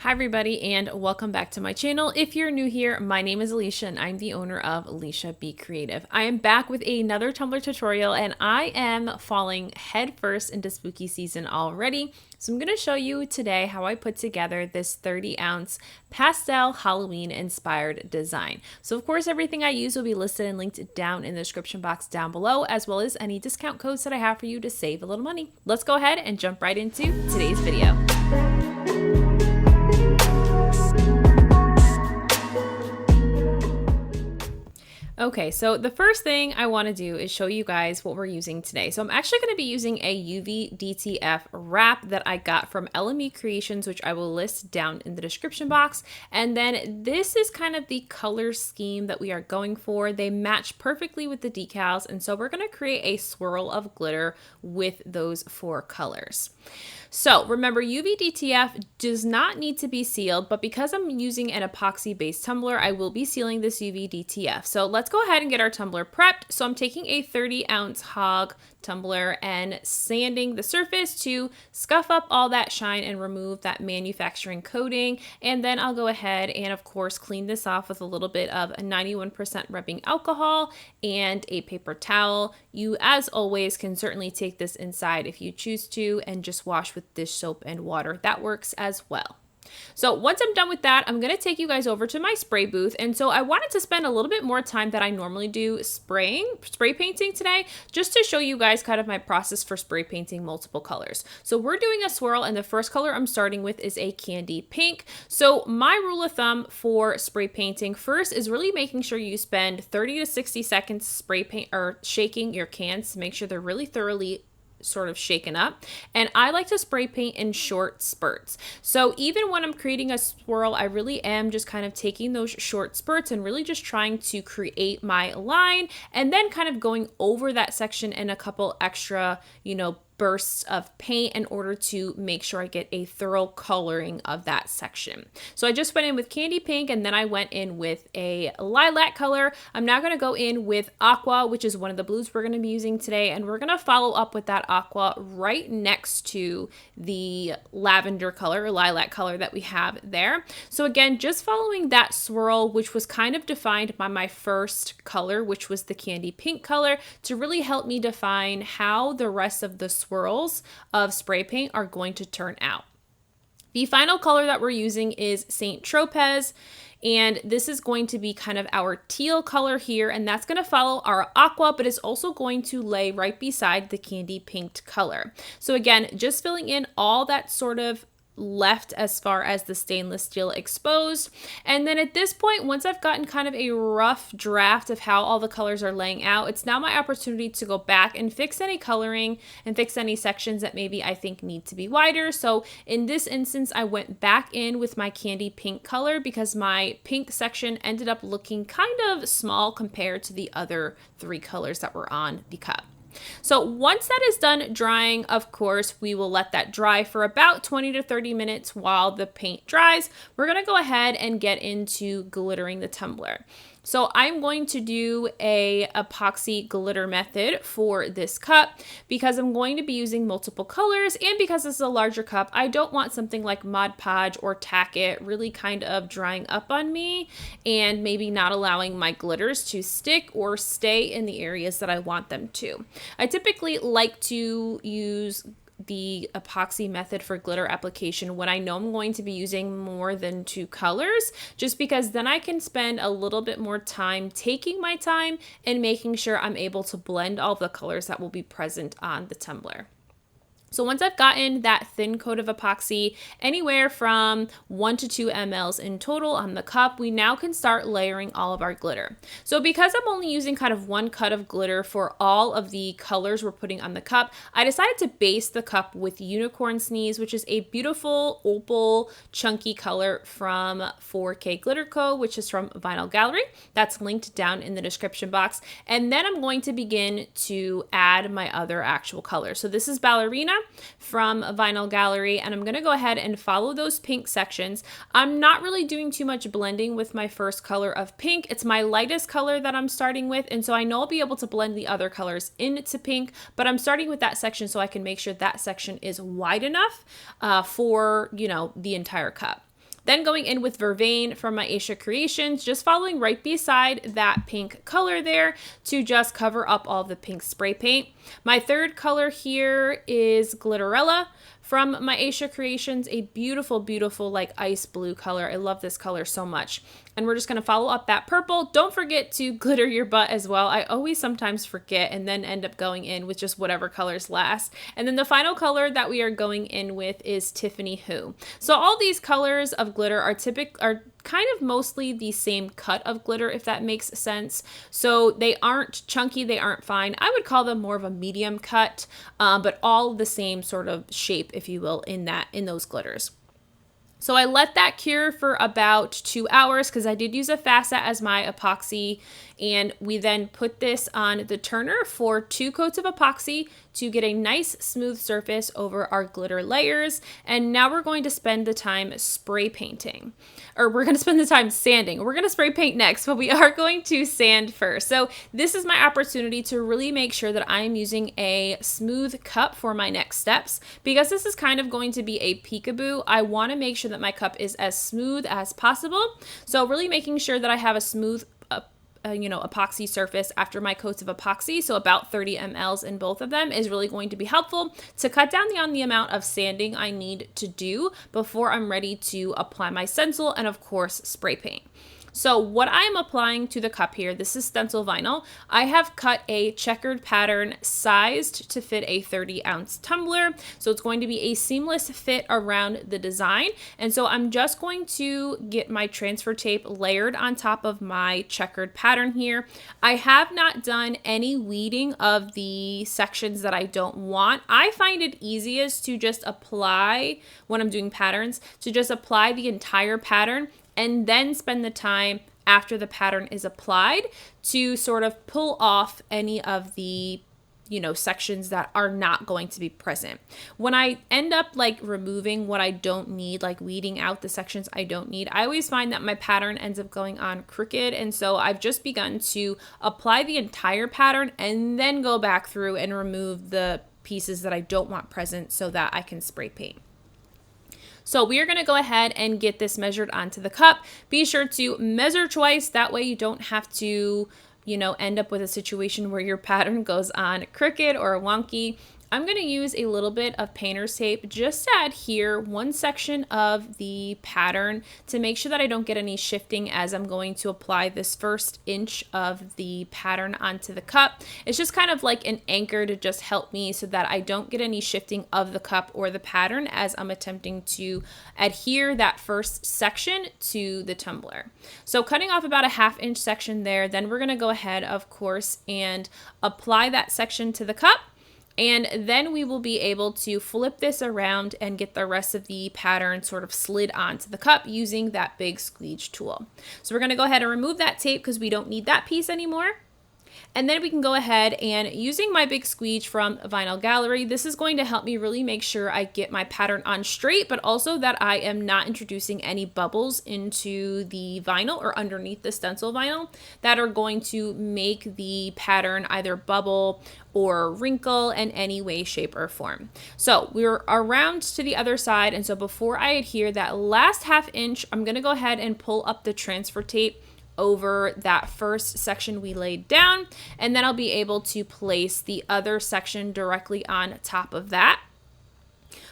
Hi everybody and welcome back to my channel. If you're new here, my name is Lysha and I'm the owner of LyshaB Creative. I am back with another Tumbler tutorial and I am falling headfirst into spooky season already. So I'm going to show you today how I put together this 30-ounce Pastel Halloween inspired design. So of course everything I use will be listed and linked down in the description box down below, as well as any discount codes that I have for you to save a little money. Let's go ahead and jump right into today's video. Okay, so the first thing I want to do is show you guys what we're using today. So I'm actually going to be using a UVDTF wrap that I got from LME Creations, which I will list down in the description box. And then this is kind of the color scheme that we are going for. They match perfectly with the decals, and so we're going to create a swirl of glitter with those four colors. So remember, UVDTF does not need to be sealed, but because I'm using an epoxy based tumbler, I will be sealing this UVDTF. So let's go ahead and get our tumbler prepped. So I'm taking a 30-ounce hog tumbler and sanding the surface to scuff up all that shine and remove that manufacturing coating. And then I'll go ahead and of course clean this off with a little bit of a 91% rubbing alcohol and a paper towel. You, as always, can certainly take this inside if you choose to and just wash with dish soap and water. That works as well. So once I'm done with that, I'm going to take you guys over to my spray booth. And so I wanted to spend a little bit more time than I normally do spray painting today, just to show you guys kind of my process for spray painting multiple colors. So we're doing a swirl, and the first color I'm starting with is a candy pink. So my rule of thumb for spray painting first is really making sure you spend 30 to 60 seconds spray paint or shaking your cans to make sure they're really thoroughly sort of shaken up. And I like to spray paint in short spurts. So even when I'm creating a swirl, I really am just kind of taking those short spurts and really just trying to create my line, and then kind of going over that section in a couple extra, bursts of paint in order to make sure I get a thorough coloring of that section. So I just went in with candy pink, and then I went in with a lilac color. I'm now going to go in with aqua, which is one of the blues we're going to be using today, and we're going to follow up with that aqua right next to the lavender color or lilac color that we have there. So again, just following that swirl, which was kind of defined by my first color, which was the candy pink color, to really help me define how the rest of the swirls of spray paint are going to turn out. The final color that we're using is Saint Tropez, and this is going to be kind of our teal color here, and that's going to follow our aqua, but it's also going to lay right beside the candy pink color. So again, just filling in all that sort of left as far as the stainless steel exposed. And then at this point, once I've gotten kind of a rough draft of how all the colors are laying out, it's now my opportunity to go back and fix any coloring and fix any sections that maybe I think need to be wider. So in this instance, I went back in with my candy pink color because my pink section ended up looking kind of small compared to the other three colors that were on the cup. So once that is done drying, of course, we will let that dry for about 20 to 30 minutes while the paint dries. We're going to go ahead and get into glittering the tumbler. So I'm going to do a epoxy glitter method for this cup because I'm going to be using multiple colors, and because this is a larger cup, I don't want something like Mod Podge or Tack It really kind of drying up on me and maybe not allowing my glitters to stick or stay in the areas that I want them to. I typically like to use the epoxy method for glitter application when I know I'm going to be using more than two colors, just because then I can spend a little bit more time taking my time and making sure I'm able to blend all the colors that will be present on the tumbler. So once I've gotten that thin coat of epoxy, anywhere from 1 to 2 mLs in total on the cup, we now can start layering all of our glitter. So because I'm only using kind of one cut of glitter for all of the colors we're putting on the cup, I decided to base the cup with Unicorn Sneeze, which is a beautiful opal chunky color from 4K Glitter Co., which is from Vinyl Gallery. That's linked down in the description box. And then I'm going to begin to add my other actual colors. So this is Ballerina from Vinyl Gallery, and I'm going to go ahead and follow those pink sections. I'm not really doing too much blending with my first color of pink. It's my lightest color that I'm starting with, and so I know I'll be able to blend the other colors into pink, but I'm starting with that section so I can make sure that section is wide enough for, the entire cup. Then going in with Vervain from my Asia Creations, just following right beside that pink color there to just cover up all the pink spray paint. My third color here is Glitterella from my Asia Creations, a beautiful, beautiful like ice blue color. I love this color so much. And we're just gonna follow up that purple. Don't forget to glitter your butt as well. I always sometimes forget and then end up going in with just whatever colors last. And then the final color that we are going in with is Tiffany Who. So all these colors of glitter are kind of mostly the same cut of glitter, if that makes sense. So they aren't chunky, they aren't fine. I would call them more of a medium cut, but all the same sort of shape, if you will, in those glitters. So I let that cure for about 2 hours because I did use a Facet as my epoxy, and we then put this on the turner for 2 coats of epoxy to get a nice smooth surface over our glitter layers. And now we're going to spend the time spray painting, or we're going to spend the time sanding. We're going to spray paint next, but we are going to sand first. So this is my opportunity to really make sure that I am using a smooth cup for my next steps, because this is kind of going to be a peekaboo. I want to make sure that my cup is as smooth as possible. So really making sure that I have a smooth epoxy surface after my coats of epoxy, so about 30 mLs in both of them, is really going to be helpful to cut down on the amount of sanding I need to do before I'm ready to apply my stencil and of course spray paint. So what I'm applying to the cup here, this is stencil vinyl. I have cut a checkered pattern sized to fit a 30-ounce tumbler. So it's going to be a seamless fit around the design. And so I'm just going to get my transfer tape layered on top of my checkered pattern here. I have not done any weeding of the sections that I don't want. I find it easiest to just apply, when I'm doing patterns, to just apply the entire pattern and then spend the time after the pattern is applied to sort of pull off any of the sections that are not going to be present. When I end up like removing what I don't need, like weeding out the sections I don't need, I always find that my pattern ends up going on crooked. And so I've just begun to apply the entire pattern and then go back through and remove the pieces that I don't want present so that I can spray paint. So we are going to go ahead and get this measured onto the cup. Be sure to measure twice. That way you don't have to, end up with a situation where your pattern goes on crooked or wonky. I'm going to use a little bit of painter's tape just to adhere one section of the pattern to make sure that I don't get any shifting as I'm going to apply this first inch of the pattern onto the cup. It's just kind of like an anchor to just help me so that I don't get any shifting of the cup or the pattern as I'm attempting to adhere that first section to the tumbler. So cutting off about a 1/2 inch section there, then we're going to go ahead, of course, and apply that section to the cup. And then we will be able to flip this around and get the rest of the pattern sort of slid onto the cup using that big squeege tool. So we're going to go ahead and remove that tape because we don't need that piece anymore. And then we can go ahead and, using my big squeege from Vinyl Gallery, this is going to help me really make sure I get my pattern on straight, but also that I am not introducing any bubbles into the vinyl or underneath the stencil vinyl that are going to make the pattern either bubble or wrinkle in any way, shape, or form. So we're around to the other side, and so before I adhere that last 1/2 inch, I'm going to go ahead and pull up the transfer tape over that first section we laid down, and then I'll be able to place the other section directly on top of that.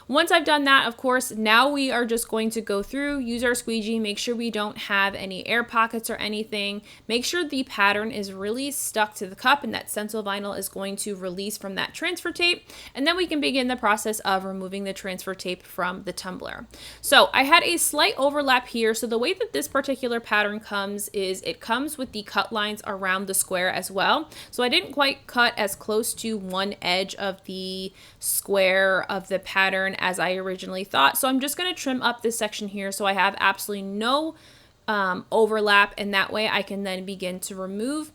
Once I've done that, of course, now we are just going to go through, use our squeegee, make sure we don't have any air pockets or anything. Make sure the pattern is really stuck to the cup and that stencil vinyl is going to release from that transfer tape. And then we can begin the process of removing the transfer tape from the tumbler. So I had a slight overlap here. So the way that this particular pattern comes is it comes with the cut lines around the square as well. So I didn't quite cut as close to one edge of the square of the pattern as I originally thought. So I'm just going to trim up this section here so I have absolutely no overlap, and that way I can then begin to remove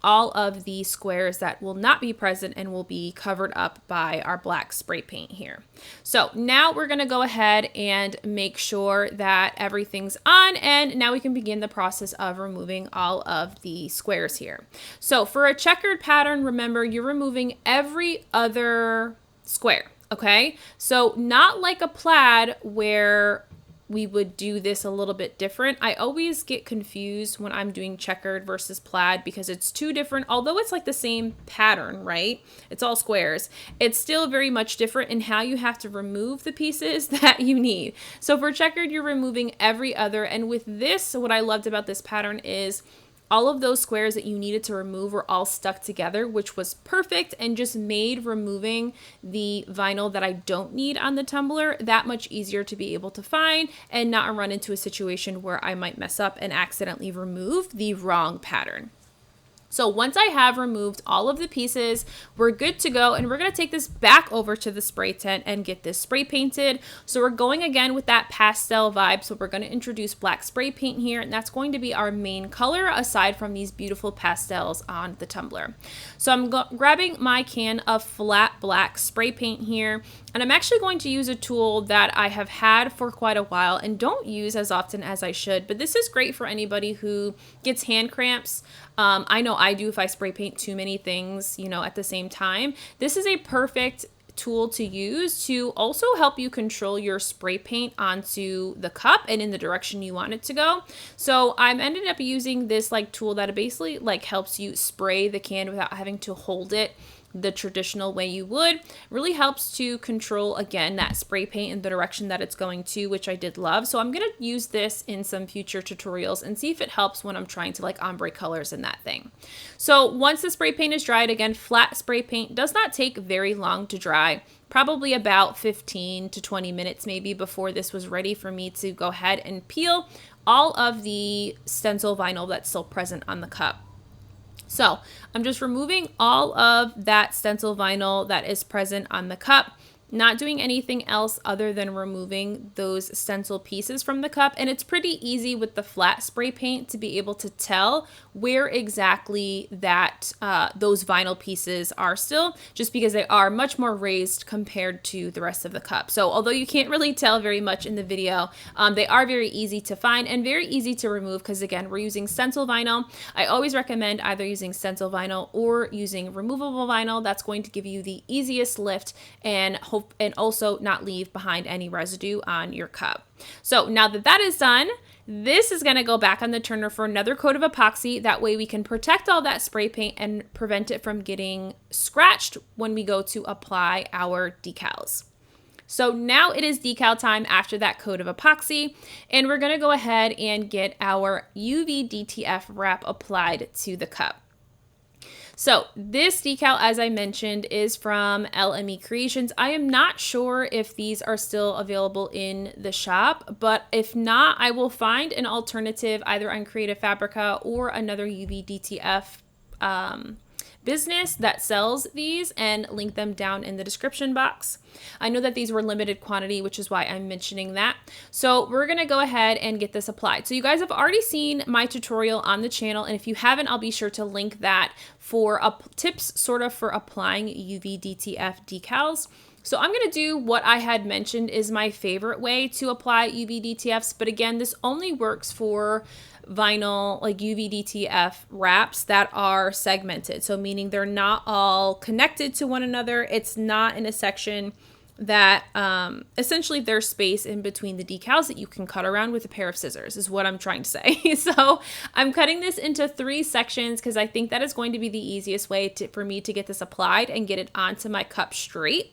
all of the squares that will not be present and will be covered up by our black spray paint here. So now we're going to go ahead and make sure that everything's on, and now we can begin the process of removing all of the squares here. So for a checkered pattern, remember you're removing every other square. Okay, so not like a plaid where we would do this a little bit different. I always get confused when I'm doing checkered versus plaid because it's two different, although it's like the same pattern, right? It's all squares. It's still very much different in how you have to remove the pieces that you need. So for checkered, you're removing every other, and with this, what I loved about this pattern is all of those squares that you needed to remove were all stuck together, which was perfect and just made removing the vinyl that I don't need on the tumbler that much easier to be able to find and not run into a situation where I might mess up and accidentally remove the wrong pattern. So once I have removed all of the pieces, we're good to go, and we're going to take this back over to the spray tent and get this spray painted. So we're going again with that pastel vibe. So we're going to introduce black spray paint here, and that's going to be our main color aside from these beautiful pastels on the tumbler. So I'm grabbing my can of flat black spray paint here, and I'm actually going to use a tool that I have had for quite a while and don't use as often as I should, but this is great for anybody who gets hand cramps. I know I do if I spray paint too many things, you know, at the same time. This is a perfect tool to use to also help you control your spray paint onto the cup and in the direction you want it to go. So I'm ended up using this like tool that basically like helps you spray the can without having to hold it the traditional way you would. Really helps to control, again, that spray paint in the direction that it's going to, which I did love. So I'm going to use this in some future tutorials and see if it helps when I'm trying to like ombre colors in that thing. So once the spray paint is dried, again, flat spray paint does not take very long to dry. Probably about 15 to 20 minutes maybe before this was ready for me to go ahead and peel all of the stencil vinyl that's still present on the cup. So I'm just removing all of that stencil vinyl that is present on the cup, not doing anything else other than removing those stencil pieces from the cup. And it's pretty easy with the flat spray paint to be able to tell where exactly that those vinyl pieces are still, just because they are much more raised compared to the rest of the cup. So although you can't really tell very much in the video, they are very easy to find and very easy to remove because, again, we're using stencil vinyl. I always recommend either using stencil vinyl or using removable vinyl. That's going to give you the easiest lift and also not leave behind any residue on your cup. So now that that is done, this is going to go back on the turner for another coat of epoxy. That way we can protect all that spray paint and prevent it from getting scratched when we go to apply our decals. So now it is decal time after that coat of epoxy, and we're going to go ahead and get our UVDTF wrap applied to the cup. So this decal, as I mentioned, is from LME Creations. I am not sure if these are still available in the shop, but if not, I will find an alternative either on Creative Fabrica or another UVDTF business that sells these and link them down in the description box. I know that these were limited quantity, which is why I'm mentioning that. So we're going to go ahead and get this applied. So you guys have already seen my tutorial on the channel, and if you haven't, I'll be sure to link that for tips sort of for applying UVDTF decals. So I'm going to do what I had mentioned is my favorite way to apply UVDTFs, but again, this only works for vinyl, like UVDTF wraps that are segmented. So meaning they're not all connected to one another. It's not in a section that essentially there's space in between the decals that you can cut around with a pair of scissors is what I'm trying to say. So I'm cutting this into 3 sections because I think that is going to be the easiest way for me to get this applied and get it onto my cup straight.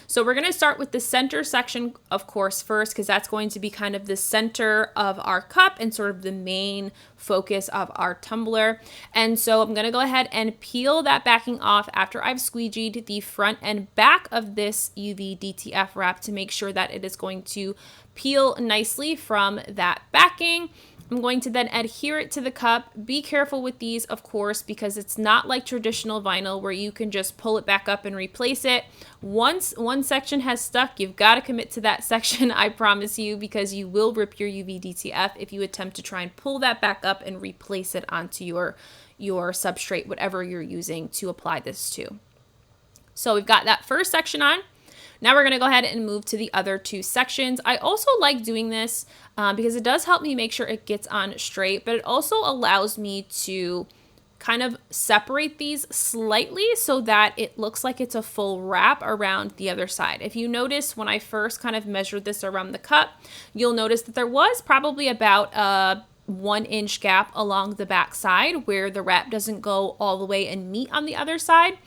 So we're going to start with the center section, of course, first, because that's going to be kind of the center of our cup and sort of the main focus of our tumbler. And so I'm going to go ahead and peel that backing off after I've squeegeed the front and back of this UVDTF wrap to make sure that it is going to peel nicely from that backing. I'm going to then adhere it to the cup. Be careful with these, of course, because it's not like traditional vinyl where you can just pull it back up and replace it. Once one section has stuck, you've got to commit to that section, I promise you, because you will rip your UVDTF if you attempt to try and pull that back up and replace it onto your substrate, whatever you're using to apply this to. So we've got that first section on. Now we're going to go ahead and move to the other 2 sections. I also like doing this because it does help me make sure it gets on straight, but it also allows me to kind of separate these slightly so that it looks like it's a full wrap around the other side. If you notice when I first kind of measured this around the cup, you'll notice that there was probably about a 1-inch gap along the back side where the wrap doesn't go all the way and meet on the other side.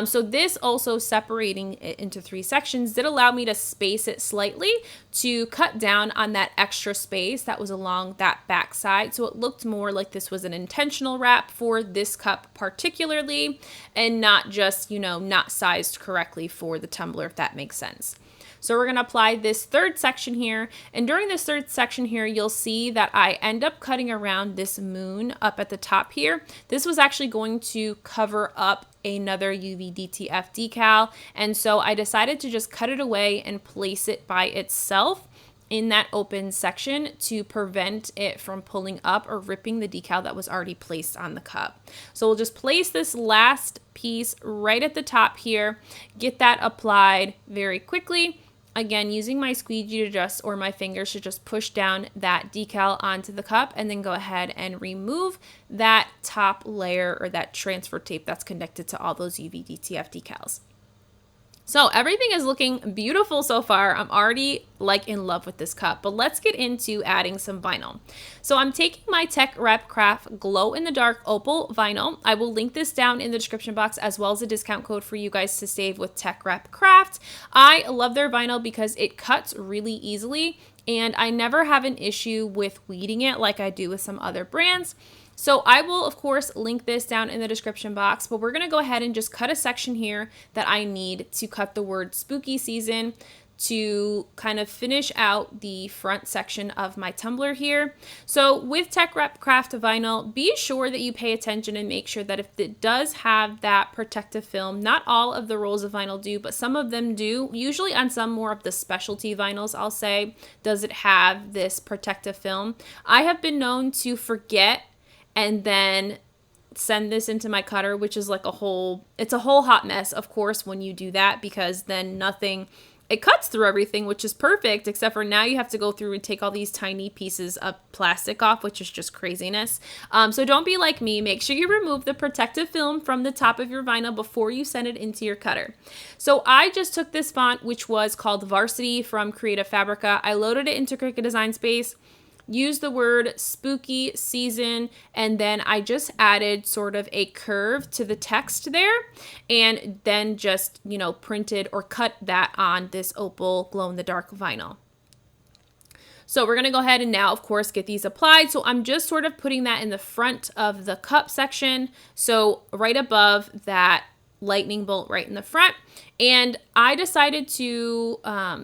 So this also separating it into 3 sections did allow me to space it slightly to cut down on that extra space that was along that back side. So it looked more like this was an intentional wrap for this cup particularly, and not just, you know, not sized correctly for the tumbler, if that makes sense. So we're going to apply this 3rd section here. And during this 3rd section here, you'll see that I end up cutting around this moon up at the top here. This was actually going to cover up another UVDTF decal. And so I decided to just cut it away and place it by itself in that open section to prevent it from pulling up or ripping the decal that was already placed on the cup. So we'll just place this last piece right at the top here, get that applied very quickly. Again, using my squeegee to just, or my fingers to just push down that decal onto the cup, and then go ahead and remove that top layer or that transfer tape that's connected to all those UVDTF decals. So everything is looking beautiful so far. I'm already like in love with this cup, but let's get into adding some vinyl. So I'm taking my Tech Rep Craft Glow in the Dark Opal vinyl. I will link this down in the description box as well as a discount code for you guys to save with Tech Rep Craft. I love their vinyl because it cuts really easily and I never have an issue with weeding it like I do with some other brands. So I will, of course, link this down in the description box, but we're going to go ahead and just cut a section here that I need to cut the word spooky season to kind of finish out the front section of my tumbler here. So with Tech Rep Craft vinyl, be sure that you pay attention and make sure that if it does have that protective film, not all of the rolls of vinyl do, but some of them do. Usually on some more of the specialty vinyls, I'll say, does it have this protective film. I have been known to forget and then send this into my cutter, which is like it's a whole hot mess, of course, when you do that, because then it cuts through everything, which is perfect, except for now you have to go through and take all these tiny pieces of plastic off, which is just craziness. So don't be like me. Make sure you remove the protective film from the top of your vinyl before you send it into your cutter. So I just took this font, which was called Varsity from Creative Fabrica. I loaded it into Cricut Design Space, use the word spooky season, and then I just added sort of a curve to the text there, and then just, you know, printed or cut that on this opal glow-in-the-dark vinyl. So we're going to go ahead and now, of course, get these applied. So I'm just sort of putting that in the front of the cup section, so right above that lightning bolt right in the front. And I decided to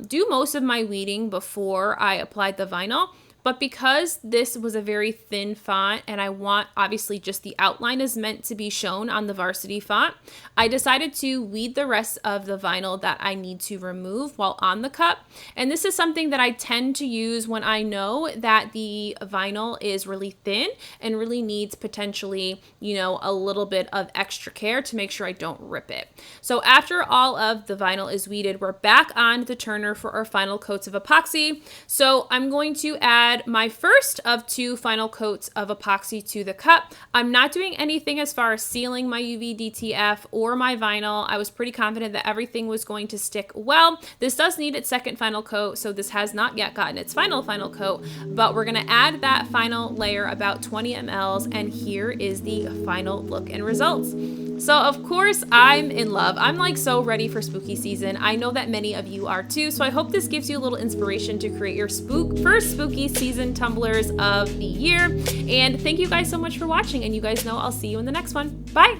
do most of my weeding before I applied the vinyl. But because this was a very thin font and I want, obviously, just the outline is meant to be shown on the Varsity font, I decided to weed the rest of the vinyl that I need to remove while on the cup. And this is something that I tend to use when I know that the vinyl is really thin and really needs potentially, you know, a little bit of extra care to make sure I don't rip it. So after all of the vinyl is weeded, we're back on the turner for our final coats of epoxy. So I'm going to add my first of 2 final coats of epoxy to the cup. I'm not doing anything as far as sealing my UVDTF or my vinyl. I was pretty confident that everything was going to stick well. This does need its second final coat, so this has not yet gotten its final coat, but we're going to add that final layer, about 20 mLs, and here is the final look and results. So of course I'm in love. I'm like so ready for spooky season. I know that many of you are too, so I hope this gives you a little inspiration to create your first spooky season tumblers of the year. And thank you guys so much for watching, and you guys know I'll see you in the next one. Bye!